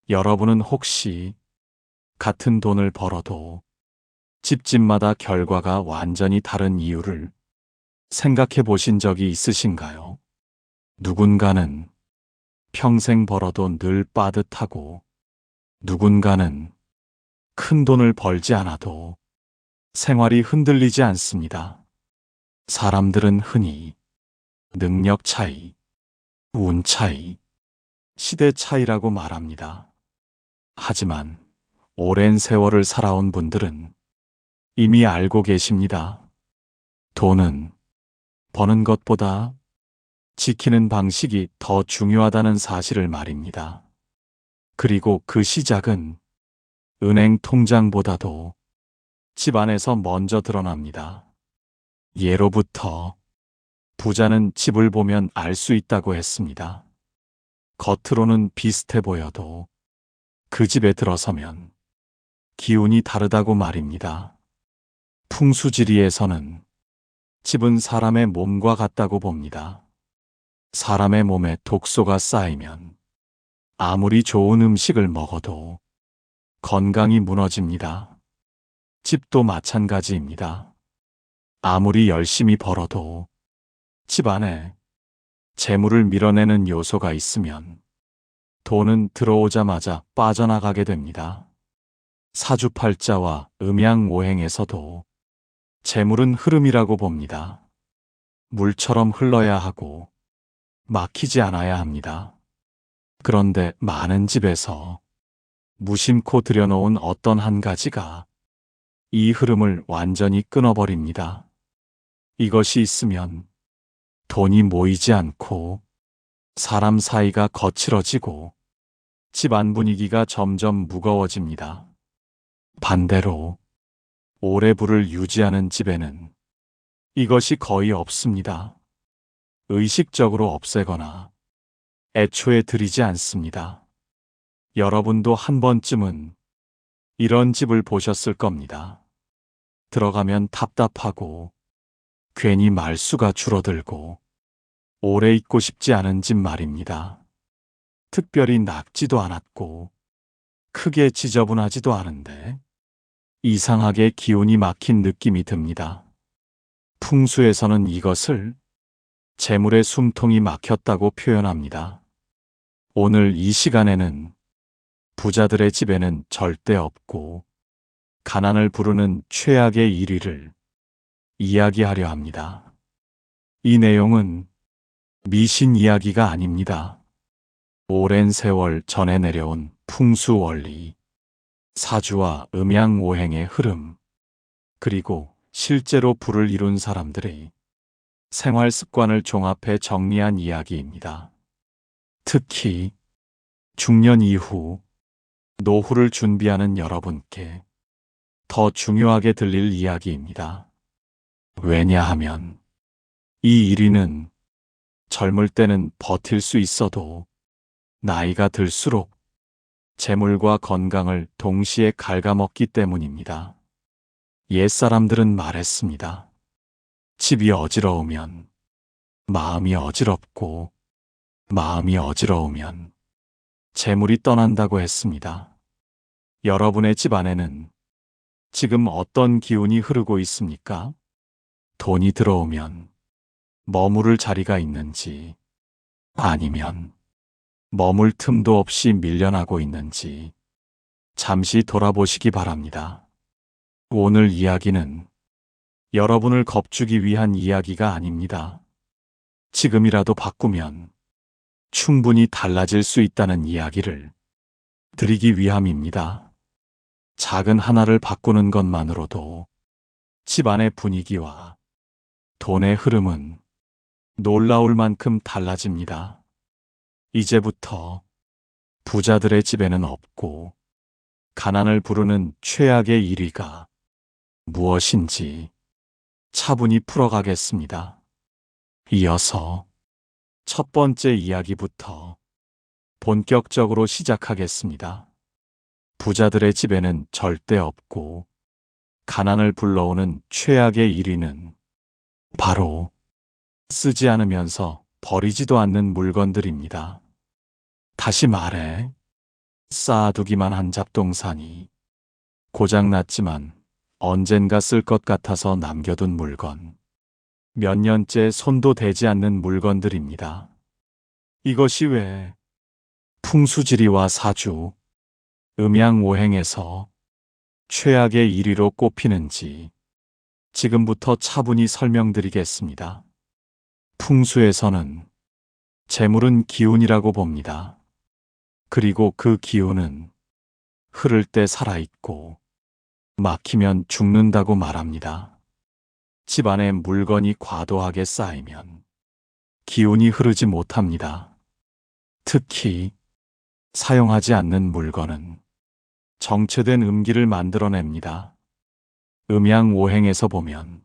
여러분은 혹시 같은 돈을 벌어도 집집마다 결과가 완전히 다른 이유를 생각해 보신 적이 있으신가요? 누군가는 평생 벌어도 늘 빠듯하고, 누군가는 큰 돈을 벌지 않아도 생활이 흔들리지 않습니다. 사람들은 흔히 능력 차이, 운 차이, 시대 차이라고 말합니다. 하지만 오랜 세월을 살아온 분들은 이미 알고 계십니다. 돈은 버는 것보다 지키는 방식이 더 중요하다는 사실을 말입니다. 그리고 그 시작은 은행 통장보다도 집 안에서 먼저 드러납니다. 예로부터 부자는 집을 보면 알 수 있다고 했습니다. 겉으로는 비슷해 보여도 그 집에 들어서면 기운이 다르다고 말입니다. 풍수지리에서는 집은 사람의 몸과 같다고 봅니다. 사람의 몸에 독소가 쌓이면 아무리 좋은 음식을 먹어도 건강이 무너집니다. 집도 마찬가지입니다. 아무리 열심히 벌어도 집 안에 재물을 밀어내는 요소가 있으면 돈은 들어오자마자 빠져나가게 됩니다. 사주팔자와 음양오행에서도 재물은 흐름이라고 봅니다. 물처럼 흘러야 하고 막히지 않아야 합니다. 그런데 많은 집에서 무심코 들여놓은 어떤 한 가지가 이 흐름을 완전히 끊어버립니다. 이것이 있으면 돈이 모이지 않고 사람 사이가 거칠어지고 집안 분위기가 점점 무거워집니다. 반대로 오래 불을 유지하는 집에는 이것이 거의 없습니다. 의식적으로 없애거나 애초에 들이지 않습니다. 여러분도 한 번쯤은 이런 집을 보셨을 겁니다. 들어가면 답답하고 괜히 말수가 줄어들고 오래 있고 싶지 않은 집 말입니다. 특별히 낡지도 않았고 크게 지저분하지도 않은데 이상하게 기운이 막힌 느낌이 듭니다. 풍수에서는 이것을 재물의 숨통이 막혔다고 표현합니다. 오늘 이 시간에는 부자들의 집에는 절대 없고 가난을 부르는 최악의 1위를 이야기하려 합니다. 이 내용은 미신 이야기가 아닙니다. 오랜 세월 전해 내려온 풍수 원리, 사주와 음양오행의 흐름, 그리고 실제로 부를 이룬 사람들의 생활 습관을 종합해 정리한 이야기입니다. 특히 중년 이후 노후를 준비하는 여러분께 더 중요하게 들릴 이야기입니다. 왜냐하면 이 1위는 젊을 때는 버틸 수 있어도 나이가 들수록 재물과 건강을 동시에 갉아먹기 때문입니다. 옛사람들은 말했습니다. 집이 어지러우면 마음이 어지럽고 마음이 어지러우면 재물이 떠난다고 했습니다. 여러분의 집 안에는 지금 어떤 기운이 흐르고 있습니까? 돈이 들어오면 머무를 자리가 있는지, 아니면 머물 틈도 없이 밀려나고 있는지 잠시 돌아보시기 바랍니다. 오늘 이야기는 여러분을 겁주기 위한 이야기가 아닙니다. 지금이라도 바꾸면 충분히 달라질 수 있다는 이야기를 드리기 위함입니다. 작은 하나를 바꾸는 것만으로도 집안의 분위기와 돈의 흐름은 놀라울 만큼 달라집니다. 이제부터 부자들의 집에는 없고 가난을 부르는 최악의 1위가 무엇인지 차분히 풀어가겠습니다. 이어서 첫 번째 이야기부터 본격적으로 시작하겠습니다. 부자들의 집에는 절대 없고 가난을 불러오는 최악의 1위는 바로 쓰지 않으면서 버리지도 않는 물건들입니다. 다시 말해 쌓아두기만 한 잡동사니 고장났지만 언젠가 쓸 것 같아서 남겨둔 물건. 몇 년째 손도 대지 않는 물건들입니다. 이것이 왜 풍수지리와 사주, 음양오행에서 최악의 1위로 꼽히는지 지금부터 차분히 설명드리겠습니다. 풍수에서는 재물은 기운이라고 봅니다. 그리고 그 기운은 흐를 때 살아있고 막히면 죽는다고 말합니다. 집안에 물건이 과도하게 쌓이면 기운이 흐르지 못합니다. 특히 사용하지 않는 물건은 정체된 음기를 만들어냅니다. 음양오행에서 보면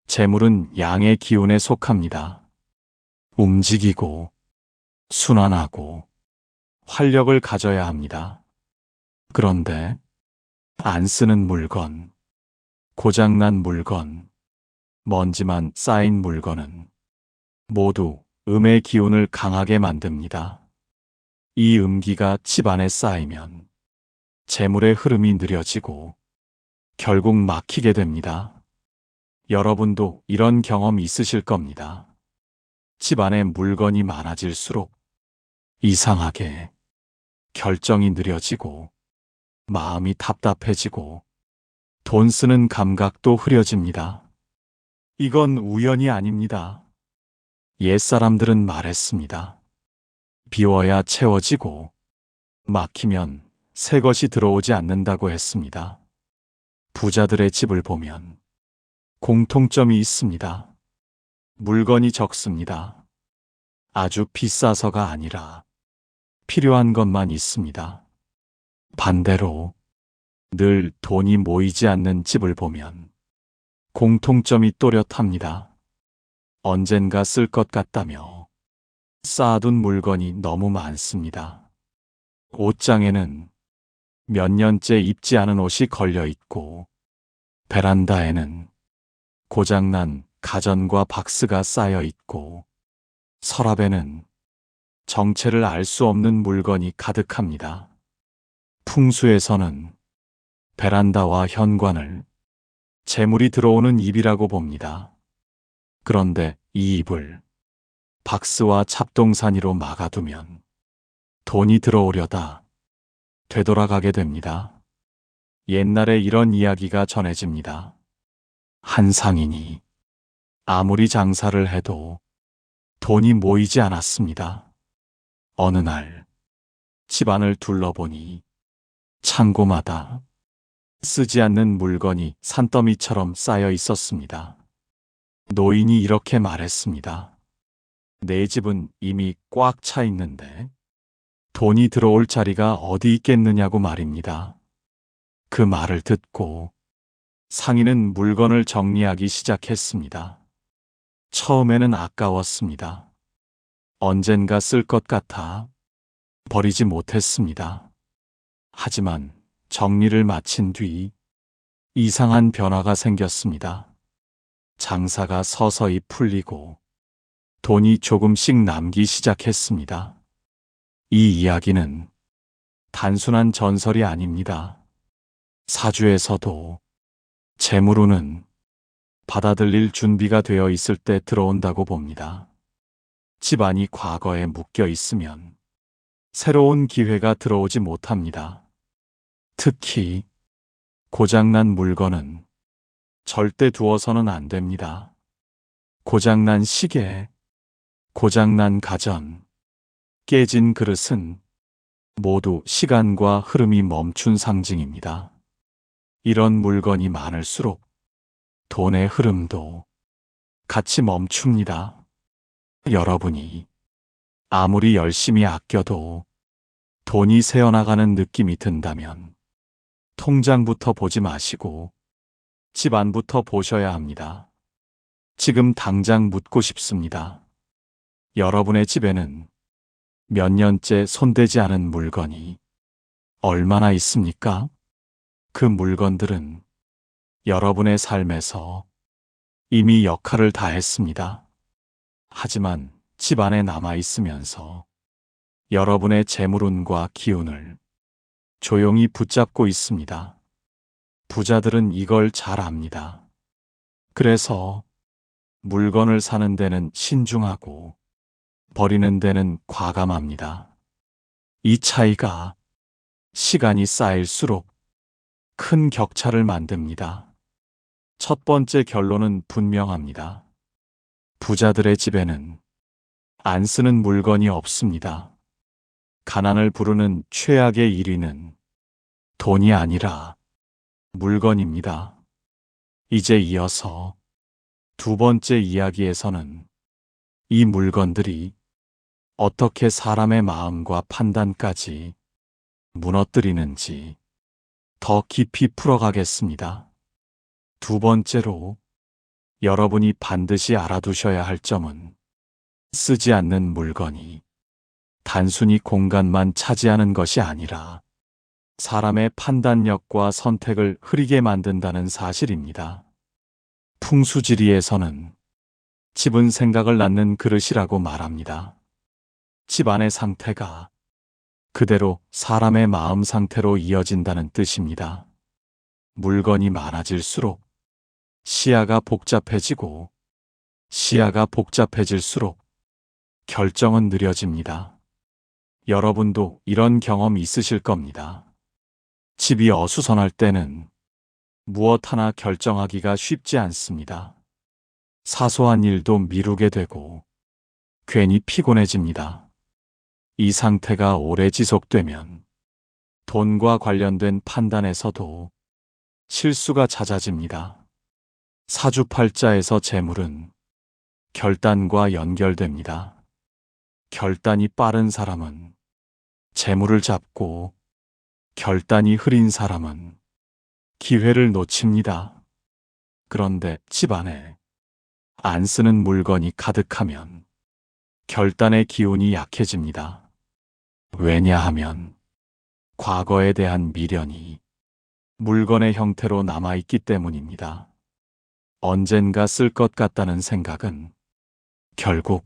재물은 양의 기운에 속합니다. 움직이고 순환하고 활력을 가져야 합니다. 그런데 안 쓰는 물건, 고장난 물건, 먼지만 쌓인 물건은 모두 음의 기운을 강하게 만듭니다. 이 음기가 집안에 쌓이면 재물의 흐름이 느려지고 결국 막히게 됩니다. 여러분도 이런 경험 있으실 겁니다. 집안에 물건이 많아질수록 이상하게 결정이 느려지고 마음이 답답해지고 돈 쓰는 감각도 흐려집니다. 이건 우연이 아닙니다. 옛사람들은 말했습니다. 비워야 채워지고 막히면 새 것이 들어오지 않는다고 했습니다. 부자들의 집을 보면 공통점이 있습니다. 물건이 적습니다. 아주 비싸서가 아니라 필요한 것만 있습니다. 반대로 늘 돈이 모이지 않는 집을 보면 공통점이 또렷합니다. 언젠가 쓸 것 같다며 쌓아둔 물건이 너무 많습니다. 옷장에는 몇 년째 입지 않은 옷이 걸려 있고 베란다에는 고장난 가전과 박스가 쌓여 있고 서랍에는 정체를 알 수 없는 물건이 가득합니다. 풍수에서는 베란다와 현관을 재물이 들어오는 입이라고 봅니다. 그런데 이 입을 박스와 잡동사니로 막아두면 돈이 들어오려다 되돌아가게 됩니다. 옛날에 이런 이야기가 전해집니다. 한 상인이 아무리 장사를 해도 돈이 모이지 않았습니다. 어느 날 집안을 둘러보니 창고마다 쓰지 않는 물건이 산더미처럼 쌓여 있었습니다. 노인이 이렇게 말했습니다. 내 집은 이미 꽉 차 있는데 돈이 들어올 자리가 어디 있겠느냐고 말입니다. 그 말을 듣고 상인은 물건을 정리하기 시작했습니다. 처음에는 아까웠습니다. 언젠가 쓸 것 같아 버리지 못했습니다. 하지만 정리를 마친 뒤 이상한 변화가 생겼습니다. 장사가 서서히 풀리고 돈이 조금씩 남기 시작했습니다. 이 이야기는 단순한 전설이 아닙니다. 사주에서도 재물운은 받아들일 준비가 되어 있을 때 들어온다고 봅니다. 집안이 과거에 묶여 있으면 새로운 기회가 들어오지 못합니다. 특히 고장난 물건은 절대 두어서는 안 됩니다. 고장난 시계, 고장난 가전, 깨진 그릇은 모두 시간과 흐름이 멈춘 상징입니다. 이런 물건이 많을수록 돈의 흐름도 같이 멈춥니다. 여러분이 아무리 열심히 아껴도 돈이 새어나가는 느낌이 든다면 통장부터 보지 마시고 집안부터 보셔야 합니다. 지금 당장 묻고 싶습니다. 여러분의 집에는 몇 년째 손대지 않은 물건이 얼마나 있습니까? 그 물건들은 여러분의 삶에서 이미 역할을 다했습니다. 하지만 집 안에 남아 있으면서 여러분의 재물운과 기운을 조용히 붙잡고 있습니다. 부자들은 이걸 잘 압니다. 그래서 물건을 사는 데는 신중하고 버리는 데는 과감합니다. 이 차이가 시간이 쌓일수록 큰 격차를 만듭니다. 첫 번째 결론은 분명합니다. 부자들의 집에는 안 쓰는 물건이 없습니다. 가난을 부르는 최악의 1위는 돈이 아니라 물건입니다. 이제 이어서 두 번째 이야기에서는 이 물건들이 어떻게 사람의 마음과 판단까지 무너뜨리는지 더 깊이 풀어가겠습니다. 두 번째로 여러분이 반드시 알아두셔야 할 점은 쓰지 않는 물건이 단순히 공간만 차지하는 것이 아니라 사람의 판단력과 선택을 흐리게 만든다는 사실입니다. 풍수지리에서는 집은 생각을 낳는 그릇이라고 말합니다. 집 안의 상태가 그대로 사람의 마음 상태로 이어진다는 뜻입니다. 물건이 많아질수록 시야가 복잡해지고 시야가 복잡해질수록 결정은 느려집니다. 여러분도 이런 경험 있으실 겁니다. 집이 어수선할 때는 무엇 하나 결정하기가 쉽지 않습니다. 사소한 일도 미루게 되고 괜히 피곤해집니다. 이 상태가 오래 지속되면 돈과 관련된 판단에서도 실수가 잦아집니다. 사주팔자에서 재물은 결단과 연결됩니다. 결단이 빠른 사람은 재물을 잡고 결단이 흐린 사람은 기회를 놓칩니다. 그런데 집 안에 안 쓰는 물건이 가득하면 결단의 기운이 약해집니다. 왜냐하면 과거에 대한 미련이 물건의 형태로 남아있기 때문입니다. 언젠가 쓸 것 같다는 생각은 결국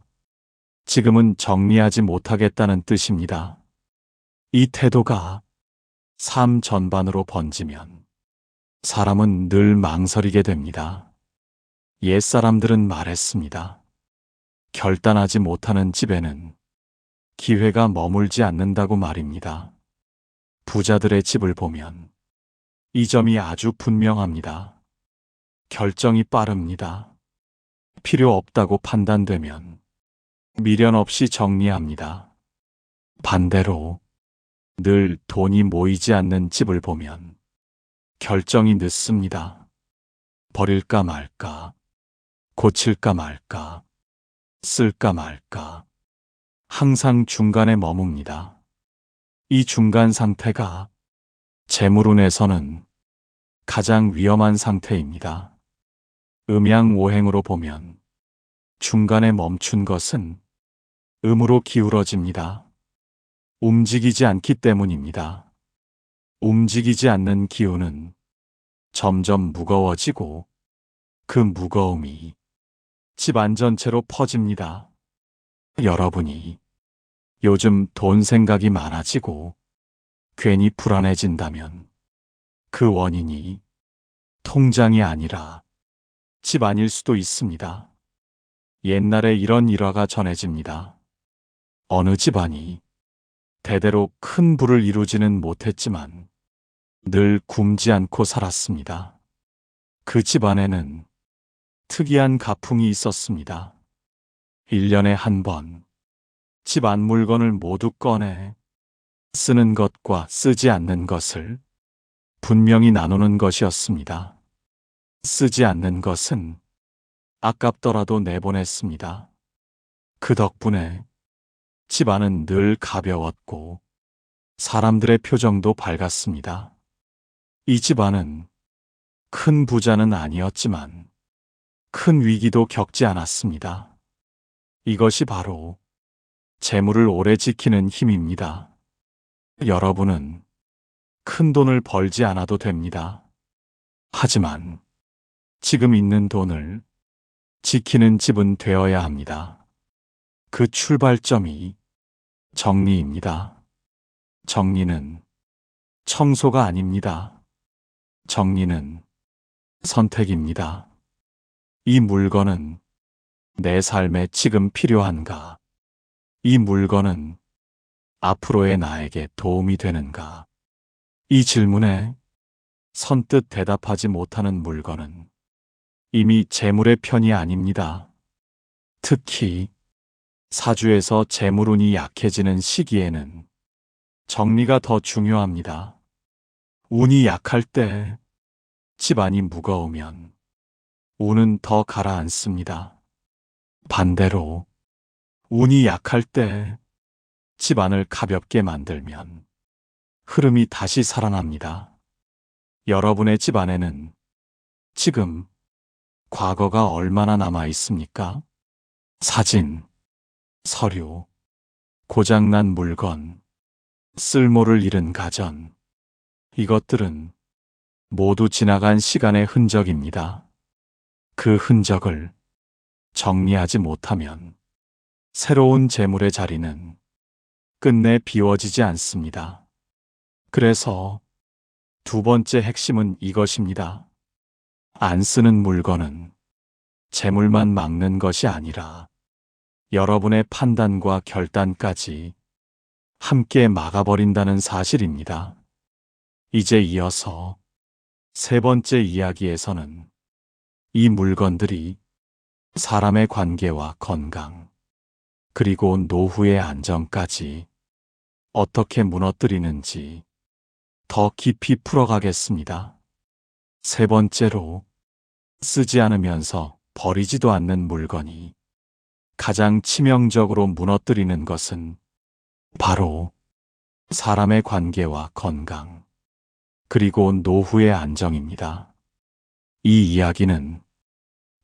지금은 정리하지 못하겠다는 뜻입니다. 이 태도가 삶 전반으로 번지면 사람은 늘 망설이게 됩니다. 옛사람들은 말했습니다. 결단하지 못하는 집에는 기회가 머물지 않는다고 말입니다. 부자들의 집을 보면 이 점이 아주 분명합니다. 결정이 빠릅니다. 필요 없다고 판단되면 미련 없이 정리합니다. 반대로 늘 돈이 모이지 않는 집을 보면 결정이 늦습니다. 버릴까 말까, 고칠까 말까, 쓸까 말까, 항상 중간에 머뭅니다. 이 중간 상태가 재물운에서는 가장 위험한 상태입니다. 음양오행으로 보면 중간에 멈춘 것은 음으로 기울어집니다. 움직이지 않기 때문입니다. 움직이지 않는 기운은 점점 무거워지고 그 무거움이 집안 전체로 퍼집니다. 여러분이 요즘 돈 생각이 많아지고 괜히 불안해진다면 그 원인이 통장이 아니라 집안일 수도 있습니다. 옛날에 이런 일화가 전해집니다. 어느 집안이 대대로 큰 부를 이루지는 못했지만 늘 굶지 않고 살았습니다. 그 집안에는 특이한 가풍이 있었습니다. 1년에 한 번 집안 물건을 모두 꺼내 쓰는 것과 쓰지 않는 것을 분명히 나누는 것이었습니다. 쓰지 않는 것은 아깝더라도 내보냈습니다. 그 덕분에 집안은 늘 가벼웠고 사람들의 표정도 밝았습니다. 이 집안은 큰 부자는 아니었지만 큰 위기도 겪지 않았습니다. 이것이 바로 재물을 오래 지키는 힘입니다. 여러분은 큰 돈을 벌지 않아도 됩니다. 하지만 지금 있는 돈을 지키는 집은 되어야 합니다. 그 출발점이 정리입니다. 정리는 청소가 아닙니다. 정리는 선택입니다. 이 물건은 내 삶에 지금 필요한가? 이 물건은 앞으로의 나에게 도움이 되는가? 이 질문에 선뜻 대답하지 못하는 물건은 이미 재물의 편이 아닙니다. 특히 사주에서 재물운이 약해지는 시기에는 정리가 더 중요합니다. 운이 약할 때, 집안이 무거우면 운은 더 가라앉습니다. 반대로 운이 약할 때 집안을 가볍게 만들면 흐름이 다시 살아납니다. 여러분의 집안에는 지금 과거가 얼마나 남아 있습니까? 사진, 서류, 고장난 물건, 쓸모를 잃은 가전. 이것들은 모두 지나간 시간의 흔적입니다. 그 흔적을 정리하지 못하면 새로운 재물의 자리는 끝내 비워지지 않습니다. 그래서 두 번째 핵심은 이것입니다. 안 쓰는 물건은 재물만 막는 것이 아니라 여러분의 판단과 결단까지 함께 막아버린다는 사실입니다. 이제 이어서 세 번째 이야기에서는 이 물건들이 사람의 관계와 건강, 그리고 노후의 안정까지 어떻게 무너뜨리는지 더 깊이 풀어가겠습니다. 세 번째로, 쓰지 않으면서 버리지도 않는 물건이 가장 치명적으로 무너뜨리는 것은 바로 사람의 관계와 건강, 그리고 노후의 안정입니다. 이 이야기는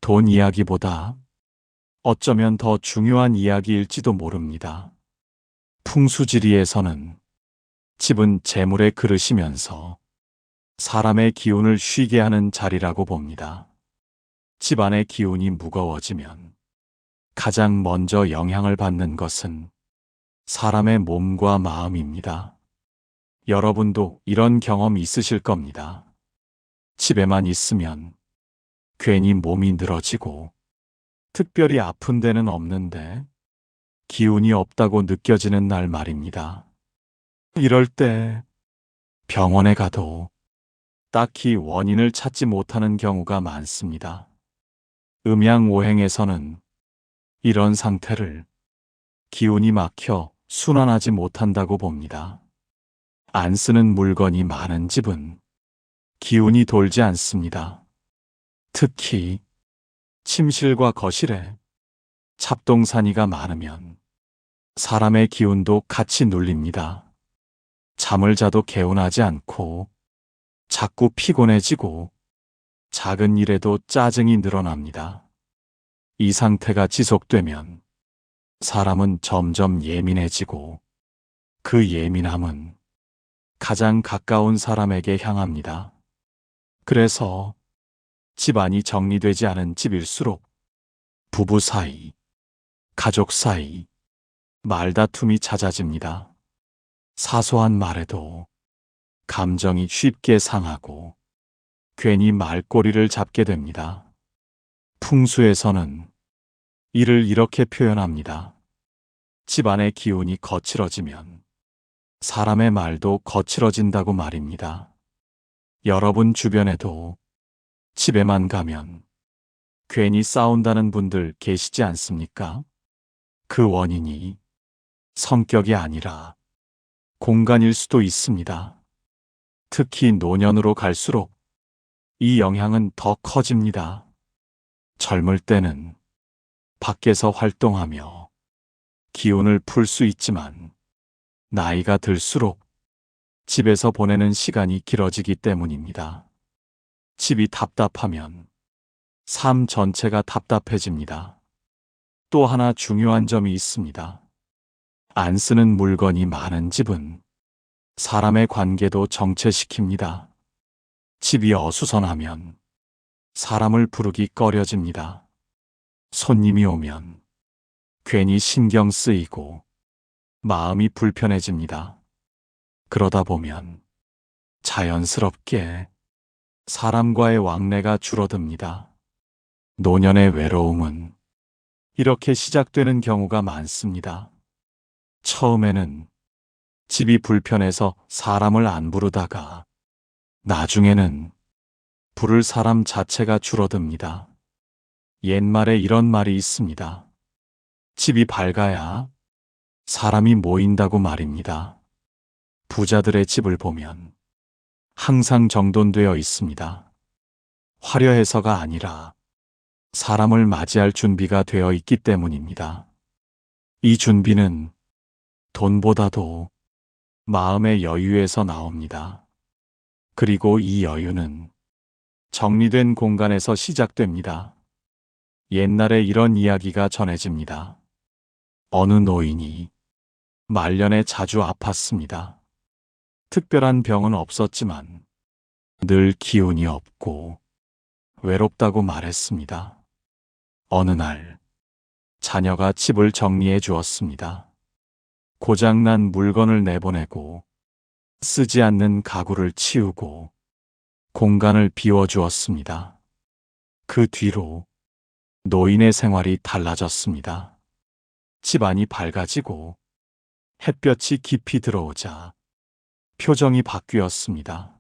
돈 이야기보다 어쩌면 더 중요한 이야기일지도 모릅니다. 풍수지리에서는 집은 재물의 그릇이면서 사람의 기운을 쉬게 하는 자리라고 봅니다. 집안의 기운이 무거워지면 가장 먼저 영향을 받는 것은 사람의 몸과 마음입니다. 여러분도 이런 경험 있으실 겁니다. 집에만 있으면 괜히 몸이 늘어지고 특별히 아픈 데는 없는데 기운이 없다고 느껴지는 날 말입니다. 이럴 때 병원에 가도 딱히 원인을 찾지 못하는 경우가 많습니다. 음양오행에서는 이런 상태를 기운이 막혀 순환하지 못한다고 봅니다. 안 쓰는 물건이 많은 집은 기운이 돌지 않습니다. 특히 침실과 거실에 잡동사니가 많으면 사람의 기운도 같이 눌립니다. 잠을 자도 개운하지 않고 자꾸 피곤해지고 작은 일에도 짜증이 늘어납니다. 이 상태가 지속되면 사람은 점점 예민해지고 그 예민함은 가장 가까운 사람에게 향합니다. 그래서 집안이 정리되지 않은 집일수록 부부 사이, 가족 사이, 말다툼이 잦아집니다. 사소한 말에도 감정이 쉽게 상하고 괜히 말꼬리를 잡게 됩니다. 풍수에서는 이를 이렇게 표현합니다. 집안의 기운이 거칠어지면 사람의 말도 거칠어진다고 말입니다. 여러분 주변에도 집에만 가면 괜히 싸운다는 분들 계시지 않습니까? 그 원인이 성격이 아니라 공간일 수도 있습니다. 특히 노년으로 갈수록 이 영향은 더 커집니다. 젊을 때는 밖에서 활동하며 기운을 풀 수 있지만 나이가 들수록 집에서 보내는 시간이 길어지기 때문입니다. 집이 답답하면 삶 전체가 답답해집니다. 또 하나 중요한 점이 있습니다. 안 쓰는 물건이 많은 집은 사람의 관계도 정체시킵니다. 집이 어수선하면 사람을 부르기 꺼려집니다. 손님이 오면 괜히 신경 쓰이고 마음이 불편해집니다. 그러다 보면 자연스럽게 사람과의 왕래가 줄어듭니다. 노년의 외로움은 이렇게 시작되는 경우가 많습니다. 처음에는 집이 불편해서 사람을 안 부르다가 나중에는 부를 사람 자체가 줄어듭니다. 옛말에 이런 말이 있습니다. 집이 밝아야 사람이 모인다고 말입니다. 부자들의 집을 보면 항상 정돈되어 있습니다. 화려해서가 아니라 사람을 맞이할 준비가 되어 있기 때문입니다. 이 준비는 돈보다도 마음의 여유에서 나옵니다. 그리고 이 여유는 정리된 공간에서 시작됩니다. 옛날에 이런 이야기가 전해집니다. 어느 노인이 말년에 자주 아팠습니다. 특별한 병은 없었지만 늘 기운이 없고 외롭다고 말했습니다. 어느 날 자녀가 집을 정리해 주었습니다. 고장난 물건을 내보내고 쓰지 않는 가구를 치우고 공간을 비워주었습니다. 그 뒤로 노인의 생활이 달라졌습니다. 집안이 밝아지고 햇볕이 깊이 들어오자 표정이 바뀌었습니다.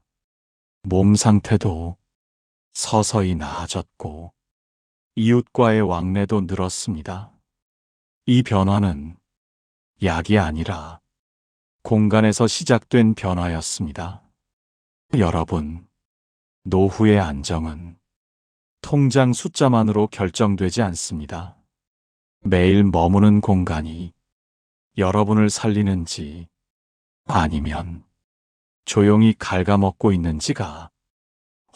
몸 상태도 서서히 나아졌고 이웃과의 왕래도 늘었습니다. 이 변화는 약이 아니라 공간에서 시작된 변화였습니다. 여러분, 노후의 안정은 통장 숫자만으로 결정되지 않습니다. 매일 머무는 공간이 여러분을 살리는지 아니면 조용히 갉아먹고 있는지가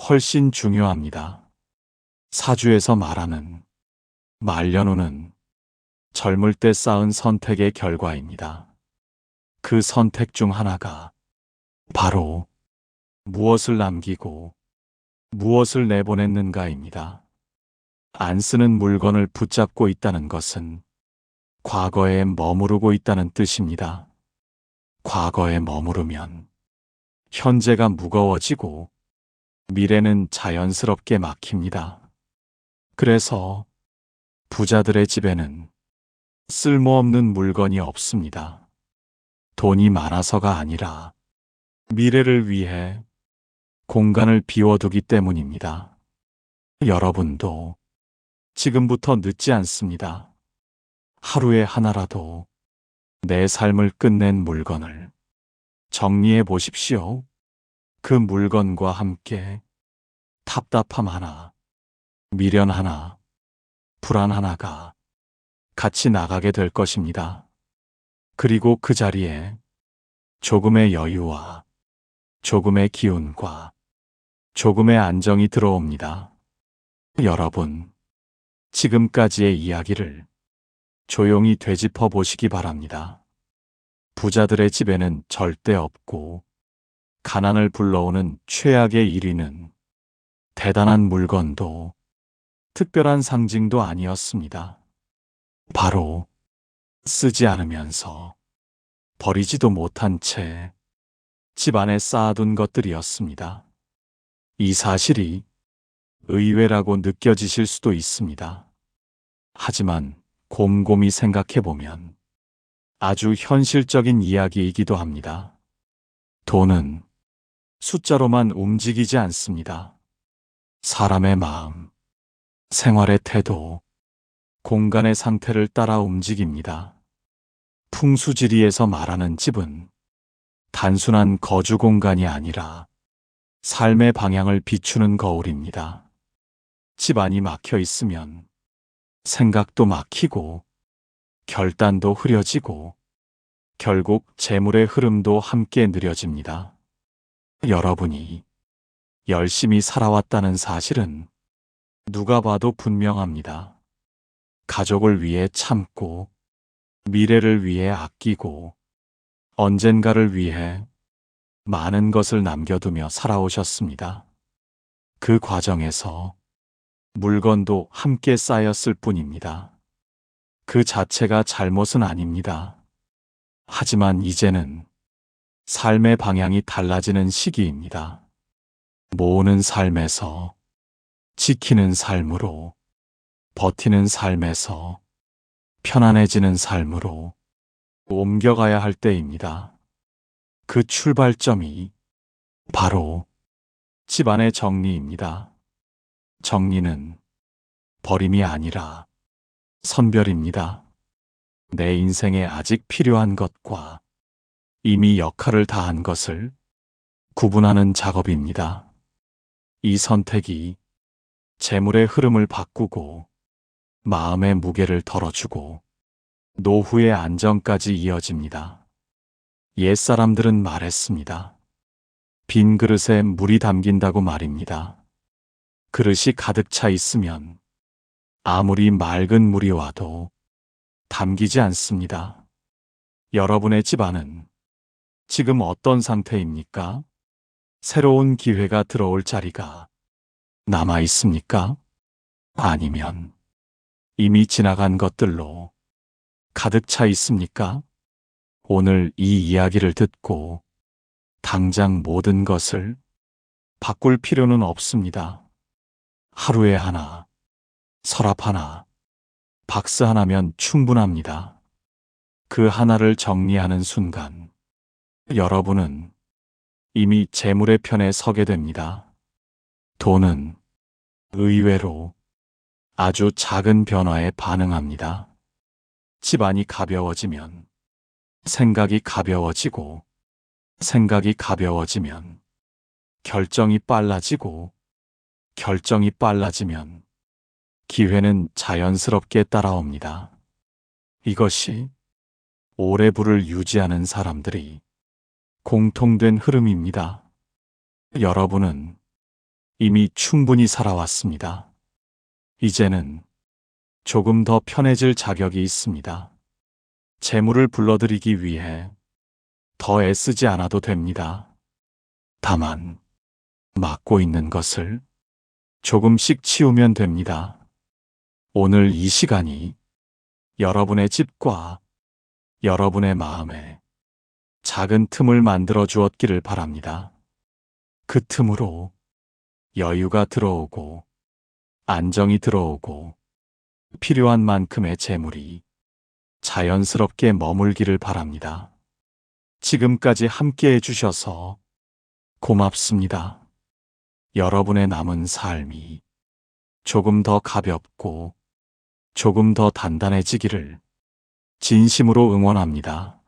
훨씬 중요합니다. 사주에서 말하는 말년운은 젊을 때 쌓은 선택의 결과입니다. 그 선택 중 하나가 바로 무엇을 남기고 무엇을 내보냈는가입니다. 안 쓰는 물건을 붙잡고 있다는 것은 과거에 머무르고 있다는 뜻입니다. 과거에 머무르면 현재가 무거워지고 미래는 자연스럽게 막힙니다. 그래서 부자들의 집에는 쓸모없는 물건이 없습니다. 돈이 많아서가 아니라 미래를 위해 공간을 비워두기 때문입니다. 여러분도 지금부터 늦지 않습니다. 하루에 하나라도 내 삶을 끝낸 물건을 정리해 보십시오. 그 물건과 함께 답답함 하나, 미련 하나, 불안 하나가 같이 나가게 될 것입니다. 그리고 그 자리에 조금의 여유와 조금의 기운과 조금의 안정이 들어옵니다. 여러분, 지금까지의 이야기를 조용히 되짚어 보시기 바랍니다. 부자들의 집에는 절대 없고 가난을 불러오는 최악의 1위는 대단한 물건도 특별한 상징도 아니었습니다. 바로 쓰지 않으면서 버리지도 못한 채 집안에 쌓아둔 것들이었습니다. 이 사실이 의외라고 느껴지실 수도 있습니다. 하지만 곰곰이 생각해보면 아주 현실적인 이야기이기도 합니다. 돈은 숫자로만 움직이지 않습니다. 사람의 마음, 생활의 태도, 공간의 상태를 따라 움직입니다. 풍수지리에서 말하는 집은 단순한 거주 공간이 아니라 삶의 방향을 비추는 거울입니다. 집안이 막혀 있으면 생각도 막히고 결단도 흐려지고 결국 재물의 흐름도 함께 느려집니다. 여러분이 열심히 살아왔다는 사실은 누가 봐도 분명합니다. 가족을 위해 참고 미래를 위해 아끼고 언젠가를 위해 많은 것을 남겨두며 살아오셨습니다. 그 과정에서 물건도 함께 쌓였을 뿐입니다. 그 자체가 잘못은 아닙니다. 하지만 이제는 삶의 방향이 달라지는 시기입니다. 모으는 삶에서 지키는 삶으로, 버티는 삶에서 편안해지는 삶으로 옮겨가야 할 때입니다. 그 출발점이 바로 집안의 정리입니다. 정리는 버림이 아니라 선별입니다. 내 인생에 아직 필요한 것과 이미 역할을 다한 것을 구분하는 작업입니다. 이 선택이 재물의 흐름을 바꾸고 마음의 무게를 덜어주고 노후의 안정까지 이어집니다. 옛사람들은 말했습니다. 빈 그릇에 물이 담긴다고 말입니다. 그릇이 가득 차 있으면 아무리 맑은 물이 와도 담기지 않습니다. 여러분의 집안은 지금 어떤 상태입니까? 새로운 기회가 들어올 자리가 남아 있습니까? 아니면 이미 지나간 것들로 가득 차 있습니까? 오늘 이 이야기를 듣고 당장 모든 것을 바꿀 필요는 없습니다. 하루에 하나, 서랍 하나, 박스 하나면 충분합니다. 그 하나를 정리하는 순간 여러분은 이미 재물의 편에 서게 됩니다. 돈은 의외로 아주 작은 변화에 반응합니다. 집안이 가벼워지면 생각이 가벼워지고, 생각이 가벼워지면 결정이 빨라지고, 결정이 빨라지면 기회는 자연스럽게 따라옵니다. 이것이 오래 부를 유지하는 사람들이 공통된 흐름입니다. 여러분은 이미 충분히 살아왔습니다. 이제는 조금 더 편해질 자격이 있습니다. 재물을 불러들이기 위해 더 애쓰지 않아도 됩니다. 다만 막고 있는 것을 조금씩 치우면 됩니다. 오늘 이 시간이 여러분의 집과 여러분의 마음에 작은 틈을 만들어 주었기를 바랍니다. 그 틈으로 여유가 들어오고 안정이 들어오고 필요한 만큼의 재물이 자연스럽게 머물기를 바랍니다. 지금까지 함께 해주셔서 고맙습니다. 여러분의 남은 삶이 조금 더 가볍고 조금 더 단단해지기를 진심으로 응원합니다.